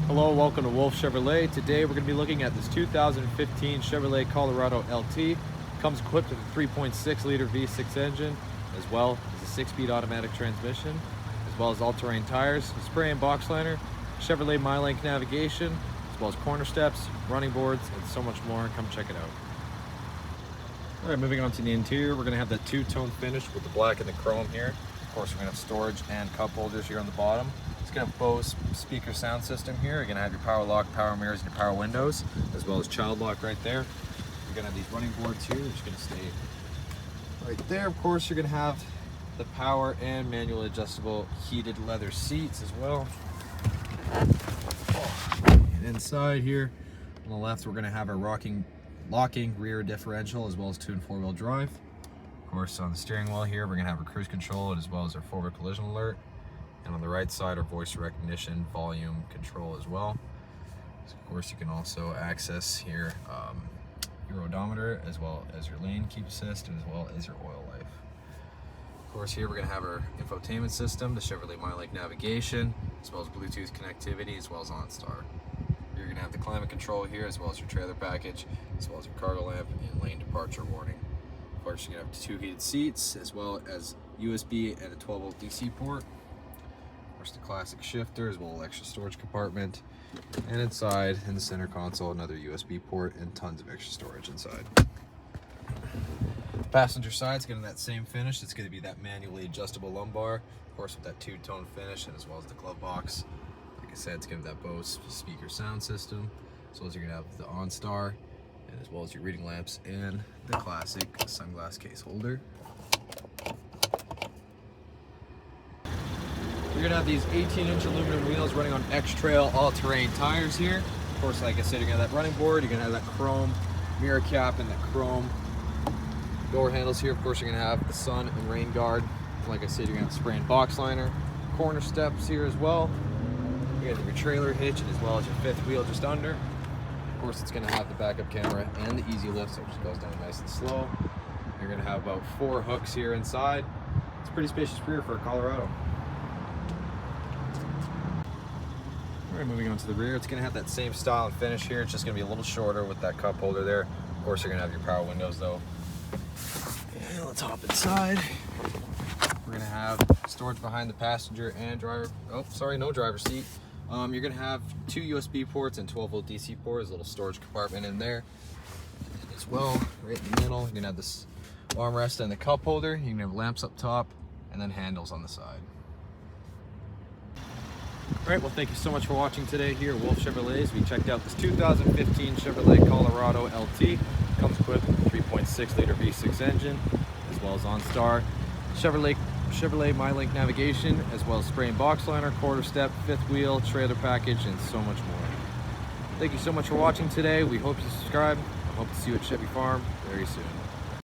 Hello, welcome to Wolfe Chevrolet. Today we're going to be looking at this 2015 Chevrolet Colorado LT. Comes equipped with a 3.6 liter V6 engine, as well as a 6-speed automatic transmission, as well as all-terrain tires, spray and Boxliner, Chevrolet MyLink navigation, as well as corner steps, running boards, and so much more. Come check it out. Alright, moving on to the interior, we're going to have that two-tone finish with the black and the chrome here. Of course, we're going to have storage and cup holders here on the bottom. It's going to have Bose speaker sound system here. You're going to have your power lock, power mirrors, and your power windows, as well as child lock right there. You're going to have these running boards here. They're just going to stay right there. Of course, you're going to have the power and manual adjustable heated leather seats as well. And inside here on the left, we're going to have our locking rear differential, as well as 2- and 4-wheel drive. Of course, on the steering wheel here, we're going to have our cruise control as well as our forward collision alert. And on the right side, our voice recognition volume control as well. So of course, you can also access here your odometer, as well as your lane keep assist, and as well as your oil life. Of course, here we're going to have our infotainment system, the Chevrolet MyLink navigation, as well as Bluetooth connectivity, as well as OnStar. You're going to have the climate control here, as well as your trailer package, as well as your cargo lamp and lane departure warning. Of course, you're going to have 2 heated seats, as well as USB and a 12-volt DC port. The classic shifter, as well as extra storage compartment, and inside in the center console, another USB port and tons of extra storage inside. Passenger side is going to have that same finish. It's going to be that manually adjustable lumbar, of course, with that two-tone finish, and as well as the glove box. Like I said, it's going to have that Bose speaker sound system, as well as you're going to have the OnStar, and as well as your reading lamps and the classic sunglass case holder. You're gonna have these 18-inch aluminum wheels running on X-Trail all-terrain tires here. Of course, like I said, you're gonna have that running board, you're gonna have that chrome mirror cap and that chrome door handles here. Of course, you're gonna have the sun and rain guard. Like I said, you're gonna have spray and box liner, corner steps here as well. You have your trailer hitch, and as well as your 5th wheel just under. Of course, it's gonna have the backup camera and the easy lift, so it just goes down nice and slow. You're gonna have about 4 hooks here inside. It's a pretty spacious rear for a Colorado. Alright, moving on to the rear, it's going to have that same style and finish here. It's just going to be a little shorter with that cup holder there. Of course, you're going to have your power windows though. And let's hop inside. We're going to have storage behind the passenger and driver. Oh, sorry, no driver's seat. You're going to have 2 USB ports and 12-volt DC ports. A little storage compartment in there as well. Right in the middle, you're going to have this armrest and the cup holder. You're going to have lamps up top and then handles on the side. Alright, well, thank you so much for watching today here at Wolfe Chevrolet. We checked out this 2015 Chevrolet Colorado LT. Comes equipped with a 3.6 liter V6 engine, as well as OnStar, Chevrolet MyLink navigation, as well as spray and box liner, quarter step, 5th wheel, trailer package, and so much more. Thank you so much for watching today. We hope you subscribe. I hope to see you at Chevy Farm very soon.